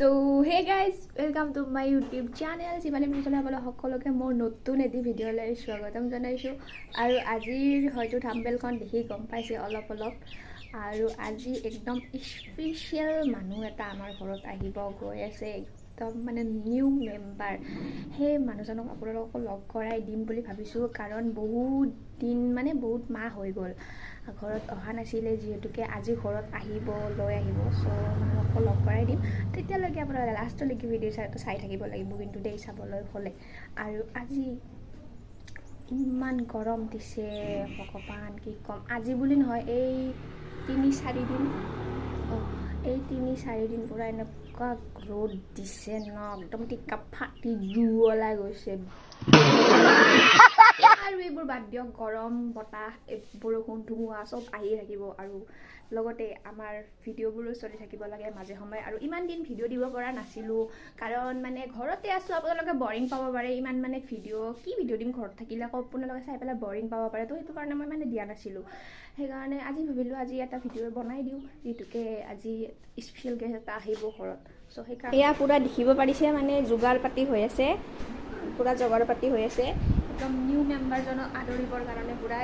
So hey guys, welcome to my YouTube channel. যিমানে ভিডিঅ'লৈ আপোনালোক সকলোকে মোৰ নতুন এটি ভিডিঅ'লৈ স্বাগতম জনাইছোঁ আৰু আজিৰ হয়তো থাম্বনেইলখন দেখি গম পাইছে অলপ আৰু আজি একদম স্পেচিয়েল মানুহ এটা আমাৰ ঘৰত আহিব গৈ আছে একদম মানে নিউ মেম্বাৰ সেই মানুহজনক আপোনালোকক লগ কৰাই দিম বুলি ভাবিছোঁ কাৰণ বহুত দিন মানে বহুত মাহ হৈ গ'ল ঘৰত অহা নাছিলে যিহেতুকে আজি ঘৰত আহিব লৈ আহিব সো মানুহক লগ কৰাই দিম তেতিয়ালৈকে আপোনালোকে লাষ্টলৈকে ভিডিঅ' চাই থাকিব লাগিব কিন্তু দেই চাবলৈ হ'লে আৰু আজি ইমান গৰম দিছে ভগৱান কি কম আজি বুলি নহয় এই 3-4 দিন এই 3-4 দিন পুৰা এনেকুৱা ৰ'দ দিছে ন একদম টিকা ফাটি জুৱলাই গৈছে আৰু এইবোৰ বাদ দিয়ক গৰম বতাহ বৰষুণ ধুমুহা চব আহি থাকিব আৰু লগতে আমাৰ ভিডিঅ'বোৰো চলি থাকিব লাগে মাজে সময়ে আৰু ইমান দিন ভিডিঅ' দিব পৰা নাছিলোঁ কাৰণ মানে ঘৰতে আছোঁ আপোনালোকে বৰিং পাব পাৰে ইমান মানে ভিডিঅ' দিম ঘৰত থাকিলে আকৌ আপোনালোকে চাই পেলাই বৰিং পাব পাৰে তো সেইটো কাৰণে মই মানে দিয়া নাছিলোঁ সেইকাৰণে আজি ভাবিলোঁ আজি এটা ভিডিঅ' বনাই দিওঁ যিটোকে আজি স্পেচিয়েল গেষ্ট এটা আহিব ঘৰত চ' সেইকাৰণে এয়া পূৰা দেখিব পাৰিছে মানে যোগাৰ পাতি হৈ আছে পূৰা জগাৰ পাতি হৈ আছে একদম নিউ মেম্বাৰজনক আদৰিবৰ কাৰণে পূৰা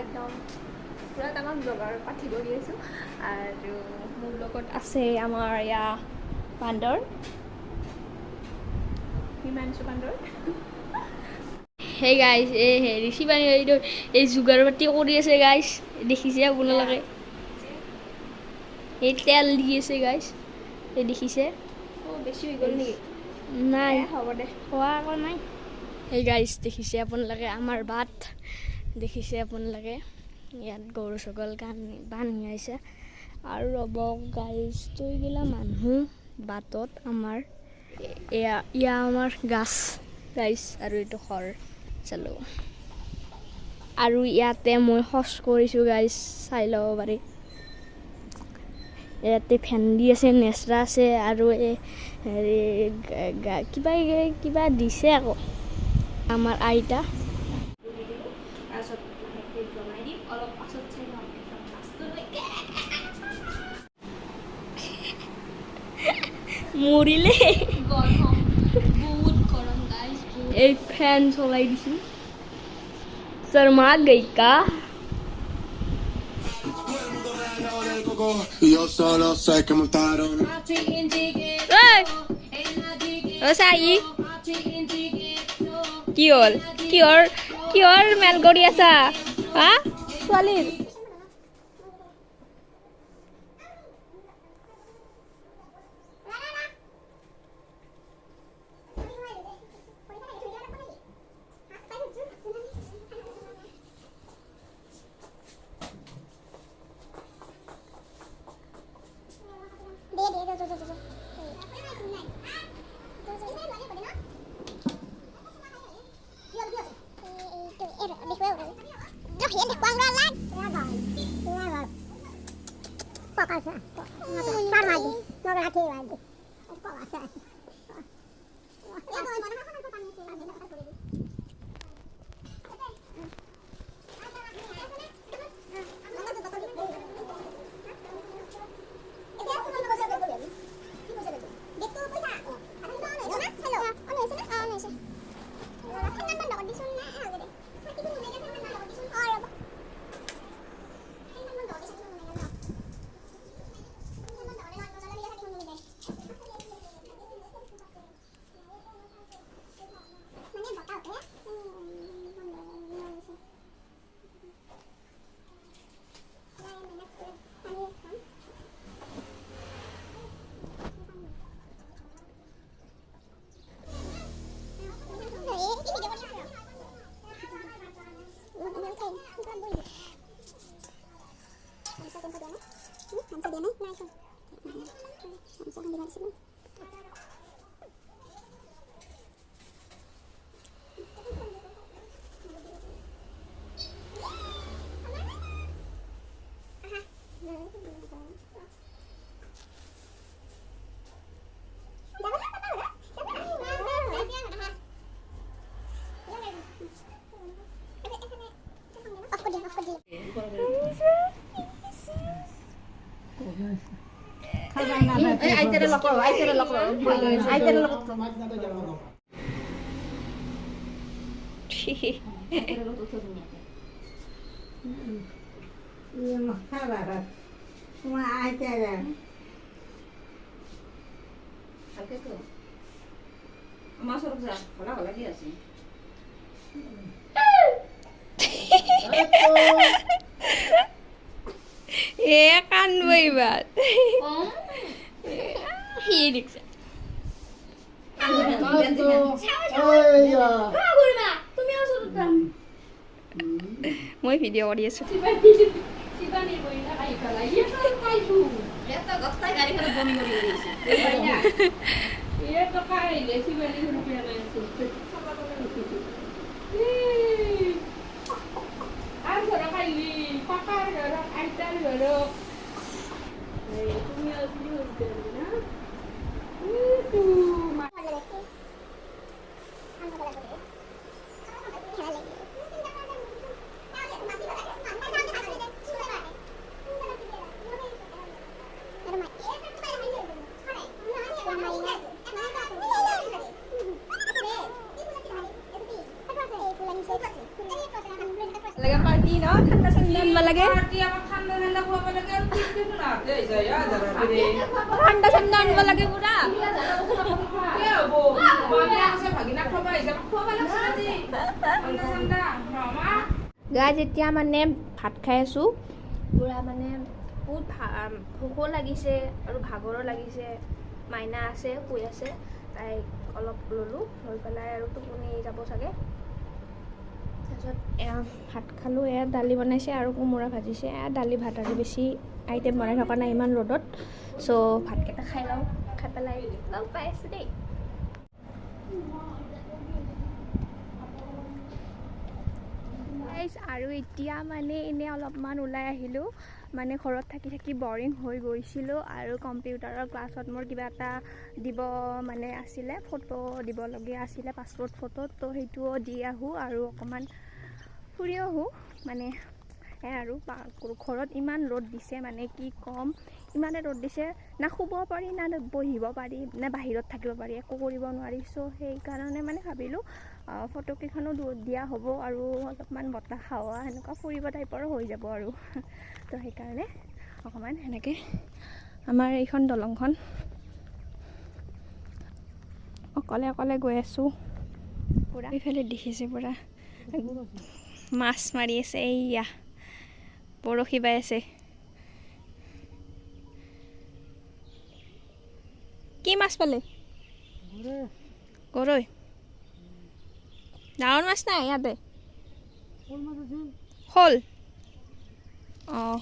তামাম জগাৰ পাতি কৰি আছোঁ আৰু মোৰ লগত আছে আমাৰ এয়া বান্দৰ হিমাংশু বান্দৰ হে গাইজ এই হেৰি শিৱানী এই যোগাৰ পাতি কৰি আছে গাইজ দেখিছে আপোনালোকে এই তেল দি আছে গাইজ এই দেখিছে বেছি হৈ গ'ল নেকি নাই হ'ব দে খোৱা আকৌ নাই এই গাইজ দেখিছে আপোনালোকে আমাৰ বাট দেখিছে আপোনালোকে ইয়াত গৰু ছাগল বান্ধি আছে আৰু ৰ'ব গাইজ তো এইগিলা মানুহ বাটত আমাৰ এয়া আমাৰ গাছ গাইজ আৰু এইটো ঘৰ চালো আৰু ইয়াতে মই খোজ কৰিছোঁ গাইজ চাই ল'ব পাৰি ইয়াতে ভেন্দি আছে নেচৰা আছে আৰু এই হেৰি কিবা দিছে আকৌ আমাৰ আইতা মৰিলে এই ফেন চলাই দিছোঁ শৰ্মা গই কা Yo solo sé que montaron. কিহৰ মেল কৰি আছা হা ছোৱালীৰ আইতাৰে লকৰ কান্দব এইবাৰ মই ভিডিঅ' কৰি আছো লাগে ঠাণ্ডা ঠাণ্ডা আনিব লাগে পুৰা গাইজ এতিয়া মানে ভাত খাই আছো পুৰা মানে বহুত ভোকো লাগিছে আৰু ভাগৰো লাগিছে মাইনা আছে শুই আছে তাইক অলপ ল'লোঁ লৈ পেলাই আৰু টোপনি যাব চাগে তাৰপিছত এয়া ভাত খালোঁ এয়া দালি বনাইছে আৰু কোমোৰা ভাজিছে এয়া দালি ভাত আৰু বেছি আইটেম বনাই থকা নাই ইমান ৰ'দত চ' ভাতকেইটা খাই লওঁ খাই পেলাই লগ পাই আছোঁ দেই আৰু এতিয়া মানে এনেই অলপমান ওলাই আহিলোঁ মানে ঘৰত থাকি থাকি বৰিং হৈ গৈছিলোঁ আৰু কম্পিউটাৰৰ ক্লাছত মোৰ কিবা এটা দিব মানে আছিলে ফটো দিবলগীয়া আছিলে পাছপৰ্ট ফটো তো সেইটোও দি আহোঁ আৰু অকণমান ফুৰি আহোঁ মানে আৰু ঘৰত ইমান ৰ'দ দিছে মানে কি ক'ম ইমানে ৰ'দ দিছে না শুব পাৰি না বহিব পাৰি না বাহিৰত থাকিব পাৰি একো কৰিব নোৱাৰি চ' সেইকাৰণে মানে ভাবিলোঁ ফটোকেইখনো দিয়া হ'ব আৰু অলপমান বতাহ হাৱা সেনেকুৱা ফুৰিব টাইপৰো হৈ যাব আৰু তো সেইকাৰণে অকণমান সেনেকৈ আমাৰ এইখন দলংখন অকলে অকলে গৈ আছোঁ পুৰা এইফালে দেখিছে পুৰা মাছ মাৰি আছে এইয়া বৰশী বাই আছে কি মাছ পালে গৰৈ ডাঙৰ মাছ নাই ইয়াতে শ'ল অঁ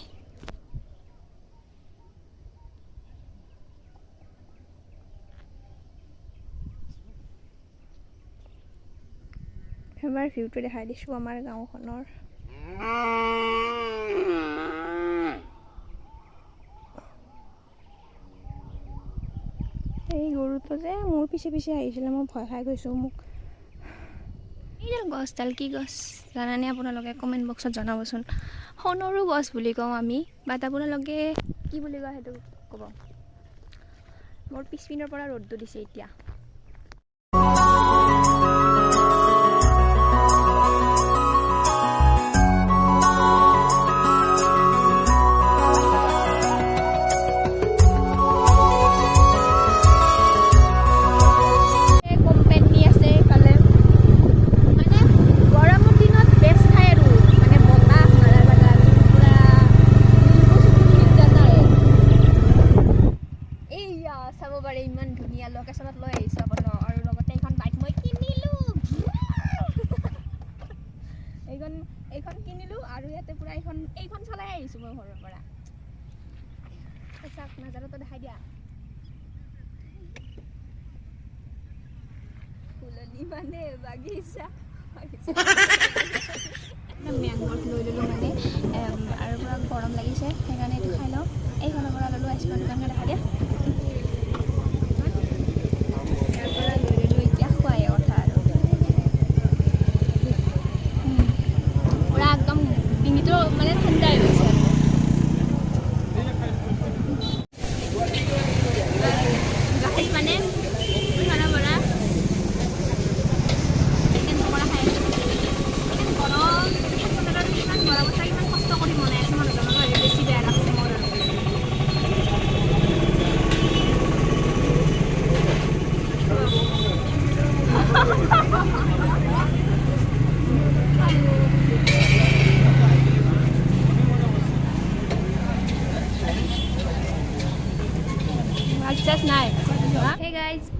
এবাৰ ভিউটো দেখাই দিছোঁ আমাৰ গাঁওখনৰ এই গৰুটো যে মোৰ পিছে পিছে আহিছিলে মই ভয় খাই গৈছোঁ মোক এইডাল গছডাল কি গছ জানানে আপোনালোকে কমেণ্ট বক্সত জনাবচোন সোণৰো গছ বুলি কওঁ আমি বাট আপোনালোকে কি বুলি কয় সেইটো ক'ব মোৰ পিছপিনৰ পৰা ৰ'দটো দিছে এতিয়া ইমান ধুনীয়া লোকেশ্যনত লৈ আহিছোঁ আপোনালোক আৰু লগতে এইখন বাইক মই কিনিলোঁ এইখন কিনিলোঁ আৰু ইয়াতে পুৰা এইখন চলাই আহিছোঁ মই ঘৰৰ পৰা চাওক নাজাৰতো দেখাই দিয়া ফুলনি মানে বাগিচা মেংগত লৈ ল'লোঁ মানে আৰু পুৰা গৰম লাগিছে সেইকাৰণে এইটো খাই লওঁ এইখনৰ পৰা ল'লোঁ আইচক্ৰীম দোকানখন দেখা দিয়া মানে ঠাণ্ডা হৈ গৈছে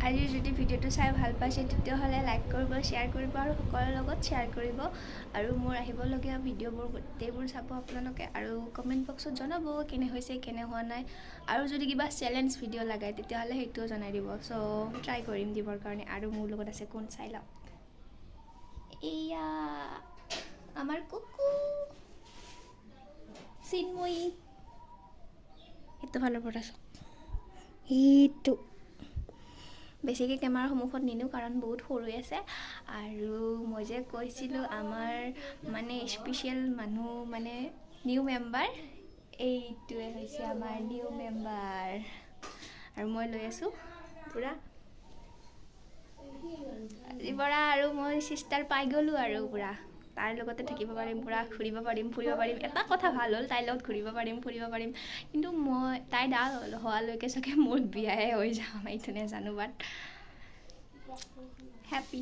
আজি যদি ভিডিঅ'টো চাই ভাল পাইছে তেতিয়াহ'লে লাইক কৰিব, শ্বেয়াৰ কৰিব আৰু সকলোৰে লগত শ্বেয়াৰ কৰিব। আৰু মোৰ আহিবলগীয়া ভিডিঅ'বোৰ গোটেইবোৰ চাব আপোনালোকে আৰু কমেণ্ট বক্সত জনাব কেনে হৈছে কেনে হোৱা নাই। আৰু যদি কিবা চেলেঞ্জ ভিডিঅ' লাগে তেতিয়াহ'লে সেইটোও জনাই দিব। চ' ট্ৰাই কৰিম দিবৰ কাৰণে। আৰু মোৰ লগত আছে কোন চাই লওক, এয়া আমাৰ কুকু চিন্ময়ী। সেইটো ফালৰ পৰা চাওক, সেইটো বেছিকৈ কেমেৰাৰ সন্মুখত নিনিওঁ কাৰণ বহুত সৰু হৈ আছে। আৰু মই যে কৈছিলোঁ আমাৰ মানে স্পেচিয়েল মানুহ মানে নিউ মেম্বাৰ, এইটোৱে হৈছে আমাৰ নিউ মেম্বাৰ। আৰু মই লৈ আছোঁ পূৰা আজিৰ পৰা আৰু মই চিষ্টাৰ পাই গ'লোঁ আৰু পূৰা তাইৰ লগতে থাকিব পাৰিম, পূৰা ঘূৰিব পাৰিম ফুৰিব পাৰিম। এটা কথা ভাল হ'ল তাইৰ লগত ঘূৰিব পাৰিম ফুৰিব পাৰিম, কিন্তু মই তাই ডাঙৰ হোৱালৈকে চাগে মোৰ বিয়াহে হৈ যাম, এইটো নাজানো বাট হেপ্পী।